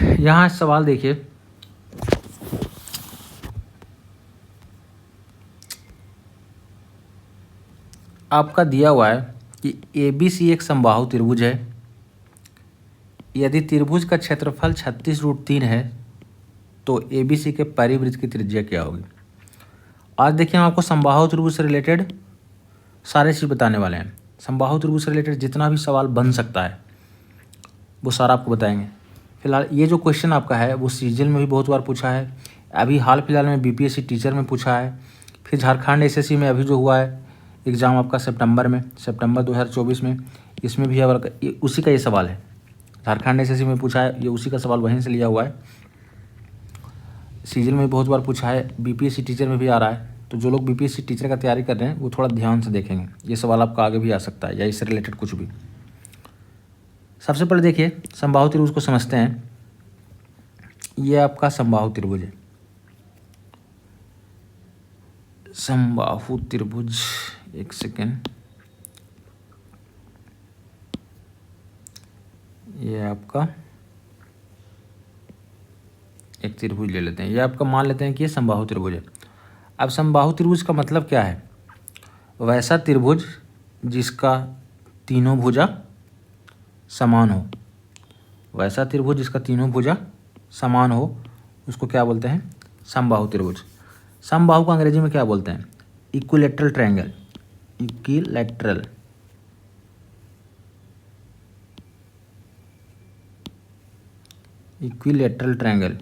यहाँ सवाल देखिए, आपका दिया हुआ है कि ABC एक समबाहु त्रिभुज है। यदि त्रिभुज का क्षेत्रफल 36√3 है तो ABC के परिवृत्त की त्रिज्या क्या होगी। आज देखिए हम आपको समबाहु त्रिभुज से रिलेटेड सारे चीज़ बताने वाले हैं। समबाहु त्रिभुज से रिलेटेड जितना भी सवाल बन सकता है वो सारा आपको बताएंगे। फिलहाल ये जो क्वेश्चन आपका है वो सीजीएल में भी बहुत बार पूछा है, अभी हाल फिलहाल में बीपीएससी टीचर में पूछा है, फिर झारखंड एसएससी में अभी जो हुआ है एग्ज़ाम आपका सितंबर 2024 में, इसमें भी उसी का ये सवाल है। झारखंड एसएससी में पूछा है, ये उसी का सवाल वहीं से लिया हुआ है। सीजीएल में बहुत बार पूछा है, बीपीएससी टीचर में भी आ रहा है। तो जो लोग बीपीएससी टीचर का तैयारी कर रहे हैं वो थोड़ा ध्यान से देखेंगे, ये सवाल आपका आगे भी आ सकता है या इससे रिलेटेड कुछ भी। सबसे पहले देखिए समबाहु त्रिभुज को समझते हैं। ये आपका समबाहु त्रिभुज है, समबाहु त्रिभुज, एक सेकेंड, ये आपका एक त्रिभुज ले लेते हैं। ये आपका मान लेते हैं कि ये समबाहु त्रिभुज है। अब समबाहु त्रिभुज का मतलब क्या है, वैसा त्रिभुज जिसका तीनों भुजा समान हो, वैसा त्रिभुज जिसका तीनों भुजा समान हो उसको क्या बोलते हैं, समबाहु त्रिभुज। समबाहु को अंग्रेजी में क्या बोलते हैं, equilateral triangle, equilateral equilateral triangle.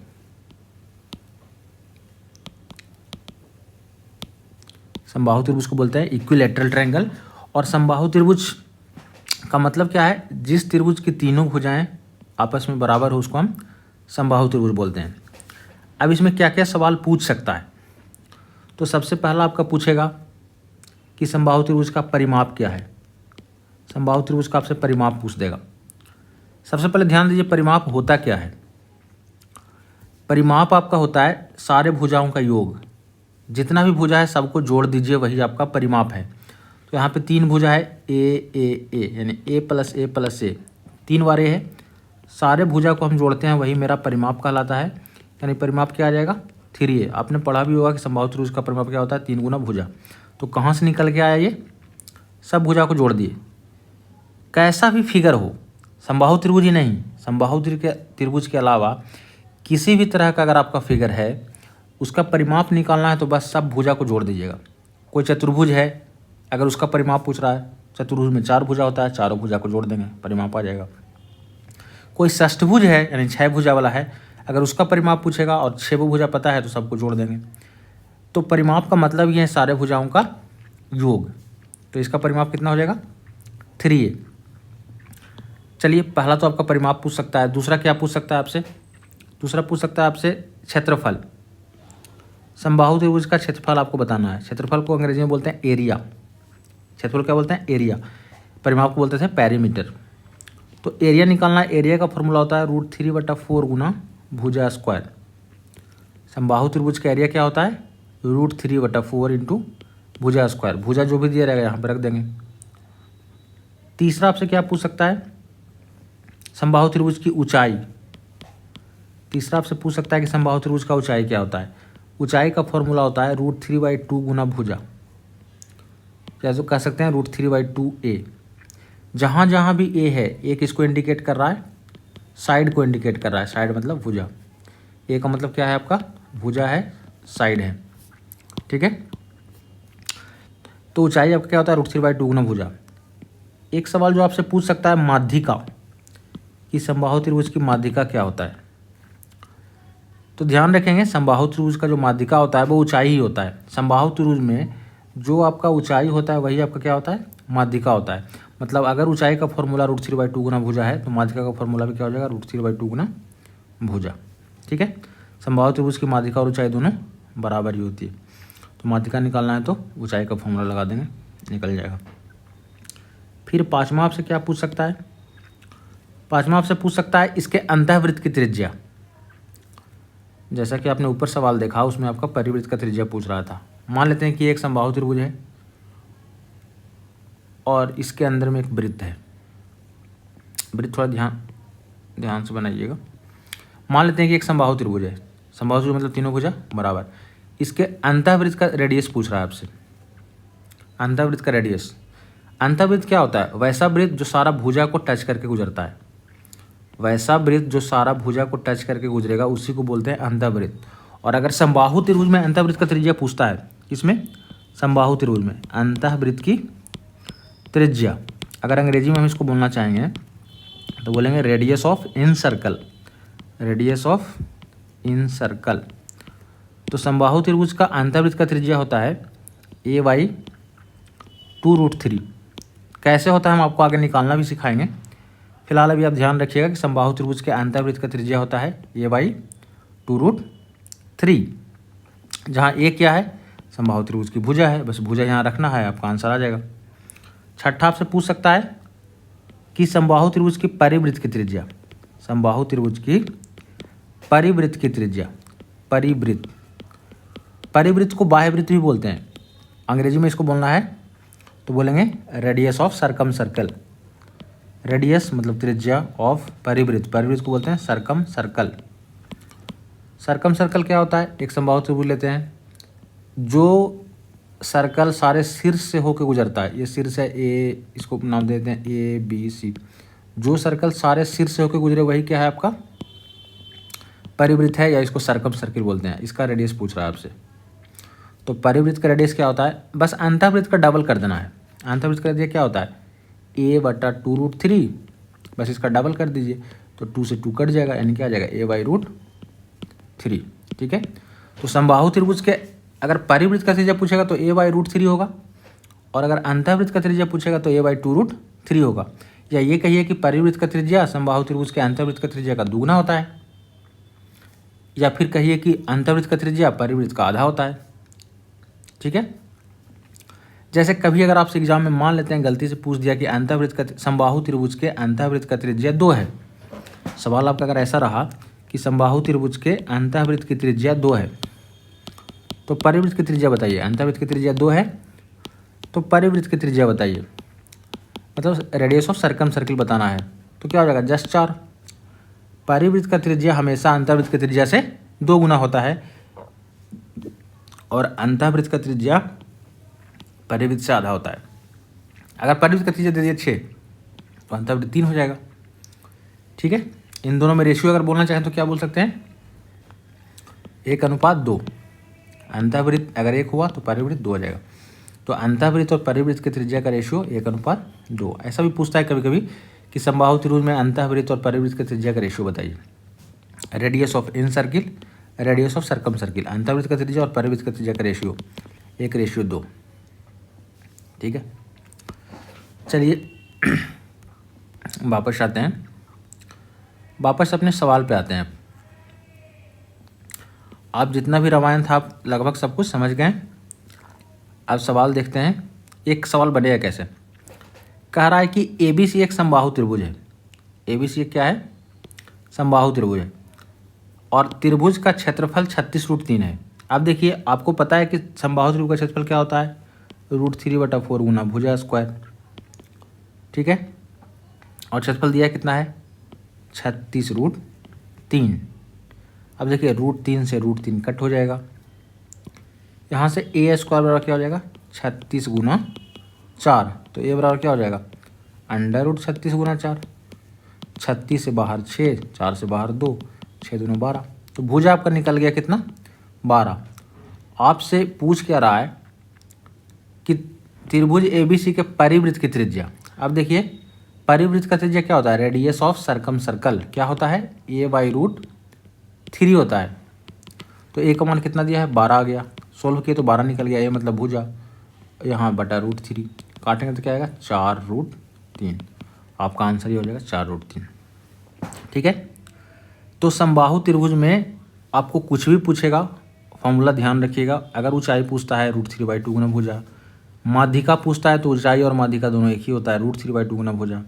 समबाहु त्रिभुज को बोलते हैं इक्विलैटरल ट्रायंगल। और समबाहु त्रिभुज का मतलब क्या है, जिस त्रिभुज की तीनों भुजाएं आपस में बराबर हो उसको हम समबाहु त्रिभुज बोलते हैं। अब इसमें क्या क्या सवाल पूछ सकता है, तो सबसे पहला आपका पूछेगा कि समबाहु त्रिभुज का परिमाप क्या है। समबाहु त्रिभुज का आपसे परिमाप पूछ देगा। सबसे पहले ध्यान दीजिए परिमाप होता क्या है। परिमाप आपका होता है सारे भुजाओं का योग, जितना भी भुजा है सबको जोड़ दीजिए, वही आपका परिमाप है। तो यहाँ पे तीन भुजा है ए यानी ए प्लस ए, 3 बार ए है, सारे भुजा को हम जोड़ते हैं वही मेरा परिमाप कहलाता है। यानी परिमाप क्या आ जाएगा, 3a। आपने पढ़ा भी होगा कि समबाहु त्रिभुज का परिमाप क्या होता है, 3 गुना भुजा। तो कहाँ से निकल के आया ये, सब भुजा को जोड़ दिए। कैसा भी फिगर हो, समबाहु त्रिभुज ही नहीं, समबाहु त्रिभुज के अलावा किसी भी तरह का अगर आपका फिगर है उसका परिमाप निकालना है तो बस सब भुजा को जोड़ दीजिएगा। कोई चतुर्भुज है, अगर उसका परिमाप पूछ रहा है, चतुर्भुज में 4 भुजा होता है, चारों भुजा को जोड़ देंगे, परिमाप आ जाएगा। कोई षष्ठभुज है यानी 6 भुजा वाला है, अगर उसका परिमाप पूछेगा और 6 भुजा पता है तो सबको जोड़ देंगे। तो परिमाप का मतलब ये है सारे भुजाओं का योग। तो इसका परिमाप कितना हो जाएगा, 3a। चलिए पहला तो आपका परिमाप पूछ सकता है। दूसरा क्या पूछ सकता है आपसे, दूसरा पूछ सकता है आपसे क्षेत्रफल। समबाहु त्रिभुज का क्षेत्रफल आपको बताना है। क्षेत्रफल को अंग्रेजी में बोलते हैं एरिया। क्षेत्रफल क्या बोलते हैं, एरिया। परिमाप को बोलते थे पेरीमीटर। तो एरिया निकालना है, एरिया का फॉर्मूला होता है √3/4 गुना भुजा स्क्वायर। समबाहु त्रिभुज का एरिया क्या होता है, √3/4 इंटू भुजा स्क्वायर। भुजा जो भी दिया रहेगा यहाँ पर रख देंगे। तीसरा आपसे क्या पूछ सकता है, समबाहु त्रिभुज की ऊंचाई। तीसरा आपसे पूछ सकता है कि समबाहु त्रिभुज का ऊंचाई क्या होता है। ऊंचाई का फॉर्मूला होता है √3/2 गुना भुजा, या जो कह सकते हैं √3/2a। जहाँ जहाँ भी a है, एक इसको इंडिकेट कर रहा है, साइड को इंडिकेट कर रहा है। साइड मतलब भुजा, a का मतलब क्या है आपका, भुजा है, साइड है, ठीक है। तो ऊंचाई आपका क्या होता है, √3/2 गुना भुजा। एक सवाल जो आपसे पूछ सकता है माध्यिका, कि समबाहु त्रिभुज की माध्यिका क्या होता है। तो ध्यान रखेंगे समबाहु त्रिभुज का जो माध्यिका होता है वो ऊंचाई ही होता है। समबाहु त्रिभुज में जो आपका ऊंचाई होता है वही आपका क्या होता है, माध्यिका होता है। मतलब अगर ऊंचाई का फॉर्मूला √3/2 गुना भुजा है तो माध्यिका का फॉर्मूला भी क्या हो जाएगा, √3/2 गुना भुजा, ठीक है। समबाहु त्रिभुज की माध्यिका और ऊंचाई दोनों बराबर ही होती है। तो माध्यिका निकालना है तो ऊंचाई का फॉर्मूला लगा देंगे, निकल जाएगा। फिर पाँचवा आपसे क्या पूछ सकता है, पाँचवा आपसे पूछ सकता है इसके अंतःवृत्त की त्रिज्या। जैसा कि आपने ऊपर सवाल देखा उसमें आपका परिवृत्त का त्रिज्या पूछ रहा था। मान लेते हैं कि एक समबाहु त्रिभुज है और इसके अंदर में एक वृत्त है। वृत्त थोड़ा ध्यान से बनाइएगा। मान लेते हैं कि एक समबाहु त्रिभुज है, समबाहु त्रिभुज मतलब तीनों भुजा बराबर, इसके अंतःवृत्त का रेडियस पूछ रहा है आपसे, अंतःवृत्त का रेडियस। अंतःवृत्त क्या होता है? वैसा वृत्त जो सारा भुजा को टच करके गुजरता है, वैसा वृत्त जो सारा भुजा को टच करके गुजरेगा उसी को बोलते हैं अंतःवृत्त। और अगर समबाहु त्रिभुज में अंतःवृत्त का त्रिज्या पूछता है, किसमें? समबाहु त्रिभुज में अंतःवृत्त की त्रिज्या, अगर अंग्रेजी में हम इसको बोलना चाहेंगे तो बोलेंगे radius of in circle, radius of in circle. तो समबाहु त्रिभुज का अंतःवृत्त का त्रिज्या होता है a/2√3। कैसे होता है हम आपको आगे निकालना भी सिखाएंगे। फिलहाल अभी आप ध्यान रखिएगा कि समबाहु त्रिभुज के अंतःवृत्त का त्रिज्या होता है a/2√3, जहाँ a क्या है? समबाहु त्रिभुज की भुजा है, बस भुजा यहाँ रखना है, आपका आंसर आ जाएगा। छठा आपसे पूछ सकता है कि समबाहु त्रिभुज की परिवृत्त की त्रिज्या, समबाहु त्रिभुज की परिवृत्त की त्रिज्या, परिवृत्त, परिवृत्त को बाह्यवृत्त भी बोलते हैं, अंग्रेजी में इसको बोलना है तो बोलेंगे radius of circum circle. Radius मतलब त्रिज्या ऑफ परिवृत्त, परिवृत्त को बोलते हैं सर्कम सर्कल। सर्कम सर्कल क्या होता है? एक समबाहु त्रिभुज लेते हैं, जो सर्कल सारे शीर्ष से होकर गुजरता है, ये शीर्ष है ए, इसको नाम देते हैं ABC, जो सर्कल सारे शीर्ष से होकर गुजरे वही क्या है आपका? परिवृत्त है, या इसको सर्कम सर्किल बोलते हैं। इसका रेडियस पूछ रहा है आपसे। तो परिवृत्त का रेडियस क्या होता है? बस अंतःवृत्त का डबल कर देना है। अंतःवृत्त का रेडियस क्या होता है? a/2√3, बस इसका डबल कर दीजिए तो 2 से 2 कट जाएगा, यानी क्या आ जाएगा? a/√3। ठीक है, तो समबाहु त्रिभुज के अगर परिवृत्त का त्रिज्या पूछेगा तो a/√3 होगा, और अगर अंतःवृत्त का त्रिज्या पूछेगा तो a/2√3 होगा। या ये कहिए कि परिवृत्त का त्रिज्या समबाहु त्रिभुज के अंतःवृत्त का त्रिज्या का दुगना होता है, या फिर कहिए कि अंतःवृत्त का त्रिज्या परिवृत्त का आधा होता है। ठीक है, जैसे कभी अगर आपसे एग्जाम में मान लेते हैं गलती से पूछ दिया कि अंतःवृत्त का समबाहु त्रिभुज के अंतःवृत्त का त्रिज्या 2 है, सवाल आपका अगर ऐसा रहा कि समबाहु त्रिभुज के अंतःवृत्त की त्रिज्या 2 है, तो परिवृत्त की त्रिज्या बताइए। अंतःवृत्त की त्रिज्या 2 है तो परिवृत्त की त्रिज्या बताइए, मतलब रेडियस ऑफ सर्कम सर्किल बताना है, तो क्या हो जाएगा? जस्ट 4। परिवृत्त का त्रिज्या हमेशा अंतःवृत्त की त्रिज्या से 2 गुना होता है, और अंतःवृत्त का त्रिज्या परिवृत्त से आधा होता है। अगर परिवृत्त का त्रिज्या दे दिया 6 तो अंतःवृत्त 3 हो जाएगा। ठीक है, इन दोनों में रेशियो अगर बोलना चाहें तो क्या बोल सकते हैं? 1:2। अंतःवृत्त अगर 1 हुआ तो परिवृत्त 2 हो जाएगा। तो अंतःवृत्त और परिवृत्त की त्रिज्या का रेशियो 1:2। ऐसा भी पूछता है कभी कभी कि समबाहु त्रिभुज में अंतःवृत्त और परिवृत्त की त्रिज्या का रेशियो बताइए। Radius of incircle, radius of circumcircle, अंतःवृत्त का त्रिज्या और परिवृत्त का त्रिज्या का रेशियो 1:2। ठीक है, चलिए वापस आते हैं, वापस अपने सवाल पे आते हैं। आप जितना भी रामायण था आप लगभग सब कुछ समझ गए। अब सवाल देखते हैं, एक सवाल बनेगा कैसे। कह रहा है कि ABC एक समबाहु त्रिभुज है। ABC क्या है? समबाहु त्रिभुज है, और त्रिभुज का क्षेत्रफल 36√3 है। अब देखिए, आपको पता है कि समबाहु त्रिभुज का क्षेत्रफल क्या होता है? √3/4 गुना भुजा स्क्वायर। ठीक है, और क्षेत्रफल दिया कितना है? 36√3। अब देखिए, √3 से √3 कट हो जाएगा, यहाँ से a² बराबर क्या हो जाएगा? 36 गुना 4, तो a बराबर क्या हो जाएगा? √36 गुना 4। 36 से बाहर 6, 4 से बाहर 2, 6 दूना 12, तो भुजा आपका निकल गया कितना? 12। आपसे पूछ क्या रहा है कि त्रिभुज ABC के परिवृत्त की त्रिज्या। अब देखिए, परिवृत्त का त्रिज्या क्या होता है? रेडियस ऑफ सर्कम सर्कल क्या होता है? a/√3 होता है। तो a का मान कितना दिया है? 12 आ गया, सोल्व किए तो 12 निकल गया, a मतलब भुजा, यहाँ /√3 काटेंगे तो क्या आएगा? 4√3। आपका आंसर ही हो जाएगा 4√3। ठीक है, तो समबाहु त्रिभुज में आपको कुछ भी पूछेगा, फॉर्मूला ध्यान रखिएगा। अगर ऊंचाई पूछता है √3/2 गुना भुजा, माध्यिका पूछता है तो ऊंचाई और माध्यिका दोनों एक ही होता है, √3/2 गुना भुजा।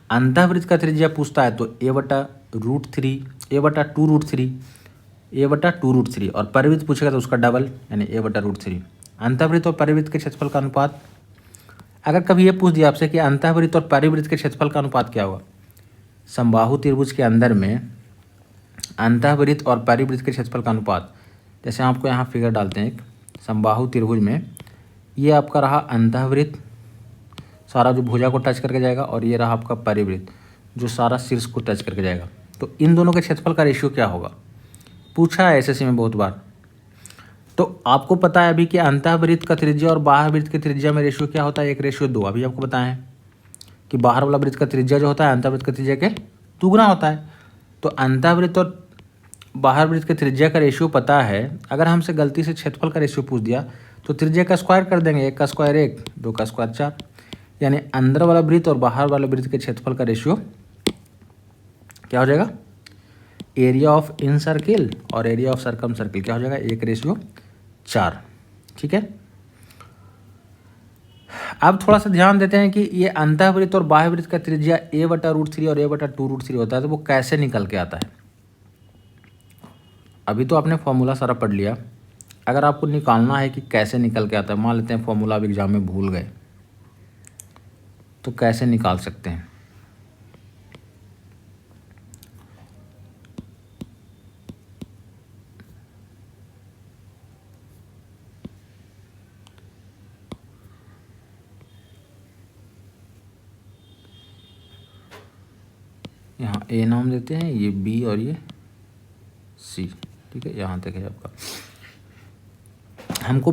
अंतःवृत्त का त्रिज्या पूछता है तो a/√3, a/2√3, और परिवृत्त पूछेगा तो उसका डबल यानी a/√3। अंतःवृत्त और परिवृत्त के क्षेत्रफल का अनुपात, अगर कभी ये पूछ दिया आपसे कि अंतःवृत्त और परिवृत्त के क्षेत्रफल का अनुपात क्या होगा? समबाहु त्रिभुज के अंदर में अंतःवृत्त और परिवृत्त के क्षेत्रफल का अनुपात, जैसे आपको यहाँ फिगर डालते हैं एक समबाहु त्रिभुज में, ये आपका रहा अंतःवृत्त सारा जो भुजा को टच करके जाएगा, और ये रहा आपका परिवृत्त जो सारा शीर्ष को टच करके जाएगा। तो इन दोनों के क्षेत्रफल का रेशियो क्या होगा, पूछा है एसएससी में बहुत बार। तो आपको पता है अभी कि अंतःवृत्त का त्रिज्या और बाह्य वृत्त की त्रिज्या में रेशियो क्या होता है, 1:2। अभी आपको बताएं कि बाहर वाला वृत्त का त्रिज्या जो होता है अंतःवृत्त का त्रिज्या के दुगुना होता है। तो अंतःवृत्त और बाहर वृत्त के त्रिज्या का रेशियो पता है। अगर हमसे गलती से क्षेत्रफल का रेशियो पूछ दिया तो त्रिज्या का स्क्वायर कर देंगे, 1 का स्क्वायर 1, 2 का स्क्वायर 4, यानी अंदर वाला वृत्त और बाहर वाला वृत्त के क्षेत्रफल का रेशियो क्या हो जाएगा, एरिया ऑफ इन सर्किल और एरिया ऑफ सर्कम सर्किल क्या हो जाएगा, 1:4। ठीक है। अब थोड़ा सा ध्यान देते हैं कि ये अंतःवृत्त और बाह्य वृत्त का त्रिज्या a/√3 और a/2√3 होता है, तो वो कैसे निकल के आता है। अभी तो आपने फॉर्मूला सारा पढ़ लिया, अगर आपको निकालना है कि कैसे निकल के आता है, मान लेते हैं फॉर्मूला अब एग्जाम में भूल गए, तो कैसे निकाल सकते हैं। यहाँ ए नाम देते हैं, ये बी और ये सी। ठीक है, यहाँ तक है आपका। हमको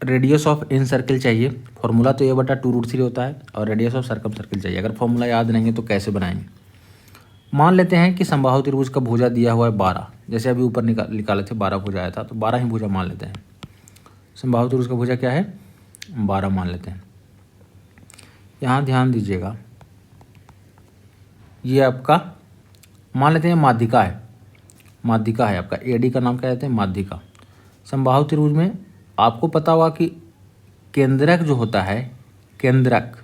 रेडियस ऑफ इन सर्किल चाहिए, फॉर्मूला तो a/2√3 होता है, और रेडियस ऑफ सर्कम सर्किल चाहिए। अगर फॉर्मूला याद नहीं है तो कैसे बनाएंगे। मान लेते हैं कि समबाहु त्रिभुज का भुजा दिया हुआ है 12, जैसे अभी ऊपर निकाले थे 12 भुजा आया था, तो 12 ही भुजा मान लेते हैं। समबाहु त्रिभुज का भुजा क्या है, 12 मान लेते हैं। यहाँ ध्यान दीजिएगा, ये आपका मान लेते हैं माध्यिका है, माध्यिका है आपका, एडी का नाम क्या कहते हैं, माध्यिका। समबाहु त्रिभुज में आपको पता होगा कि केंद्रक जो होता है, केंद्रक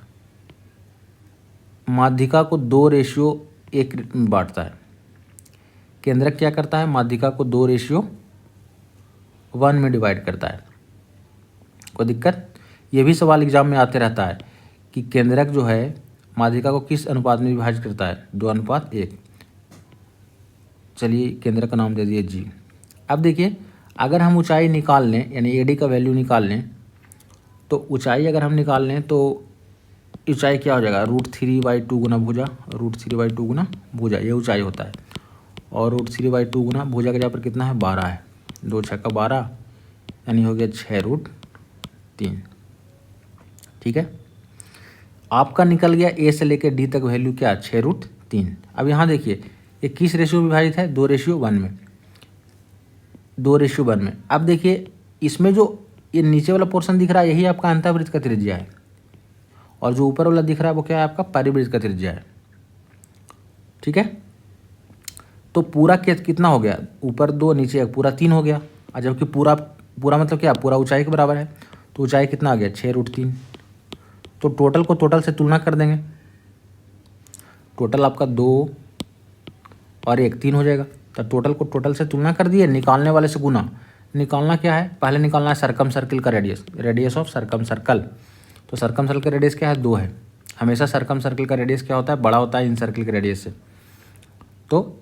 माध्यिका को 2:1 में बांटता है। केंद्रक क्या करता है, माध्यिका को 2:1 में डिवाइड करता है। कोई दिक्कत, ये भी सवाल एग्जाम में आते रहता है कि केंद्रक जो है माध्यिका को किस अनुपात में विभाजित करता है, 2:1। चलिए केंद्रक का नाम दे दिए जी। अब देखिए, अगर हम ऊंचाई निकाल लें, यानी एडी का वैल्यू निकाल लें, तो ऊंचाई अगर हम निकाल लें तो ऊंचाई क्या हो जाएगा, √3/2 गुना भुजा, √3/2 गुना भुजा, ये ऊंचाई होता है। और √3/2 गुना भुजा का जहाँ पर कितना है, 12 है, 2 × 6 = 12, यानी हो गया 6√3। ठीक है, आपका निकल गया ए से लेकर डी तक वैल्यू क्या, 6√3। अब यहाँ देखिए ये किस रेशियो में विभाजित है, 2:1 में, 2:1 में। अब देखिए इसमें जो ये नीचे वाला पोर्शन दिख रहा है यही आपका अंतःवृत्त का त्रिज्या है, और जो ऊपर वाला दिख रहा है वो क्या है, आपका परिवृत्त का त्रिज्या है। ठीक है, तो पूरा कितना हो गया, ऊपर 2 नीचे 1, पूरा 3 हो गया। और जबकि पूरा मतलब क्या, पूरा ऊंचाई के बराबर है, तो ऊंचाई कितना आ गया, 6√3। तो टोटल को टोटल से तुलना कर देंगे, टोटल आपका 2 और 1 3 हो जाएगा। तो टोटल को टोटल से तुलना कर दिए, निकालने वाले से गुना। निकालना क्या है, पहले निकालना है सर्कम सर्किल का radius, radius of circum circle. तो सर्कम सर्कल का रेडियस क्या है, 2 है। हमेशा सर्कम सर्किल का रेडियस क्या होता है, बड़ा होता है इन सर्किल के रेडियस से। तो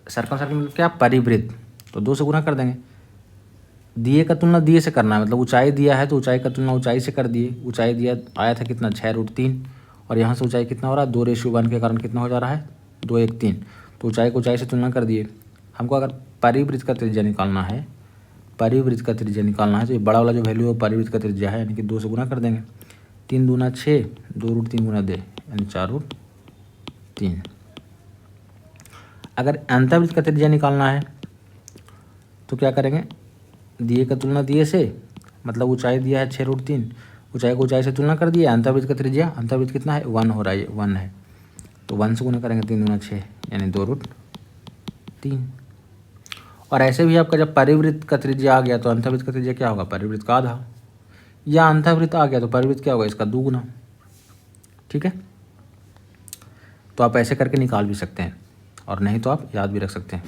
सर्कम सर्किल मतलब क्या, परिवृत्त, तो 2 से गुना कर देंगे। दिए का तुलना दिए से करना है, मतलब ऊंचाई दिया है तो ऊंचाई का तुलना ऊंचाई से कर दिए। ऊंचाई दिया आया था कितना, 6√3, और यहाँ से ऊंचाई कितना हो रहा है, 2:1 के कारण कितना हो जा रहा है, 2:1 तो ऊंचाई को ऊंचाई से तुलना कर दिए। हमको अगर परिवृत्त का त्रिज्या निकालना है, परिवृत्त का त्रिज्या निकालना है, तो ये बड़ा वाला जो वैल्यू है परिवृत्त का त्रिज्या है, यानी कि 2 से गुना कर देंगे। 3 दूना 6, 2√3 गुना दे, यानी 4√3। अगर अंतःवृत्त का त्रिज्या निकालना है तो क्या करेंगे, दिए का तुलना दिए से, मतलब ऊंचाई दिया है 6√3, ऊंचाई को ऊंचाई से तुलना कर दिया। अंतःवृत्त का त्रिज्या, अंतःवृत्त कितना है, 1 हो रहा है, 1 है, तो 1 से गुना करेंगे, 3 दूना 6, यानी 2√3। और ऐसे भी आपका जब परिवृत्त का त्रिज्या आ गया तो अंतःवृत्त का त्रिज्या क्या होगा, परिवृत्त का आधा, या अंतःवृत्त आ गया तो परिवृत्त क्या होगा, इसका 2 गुना। ठीक है, तो आप ऐसे करके निकाल भी सकते हैं, और नहीं तो आप याद भी रख सकते हैं।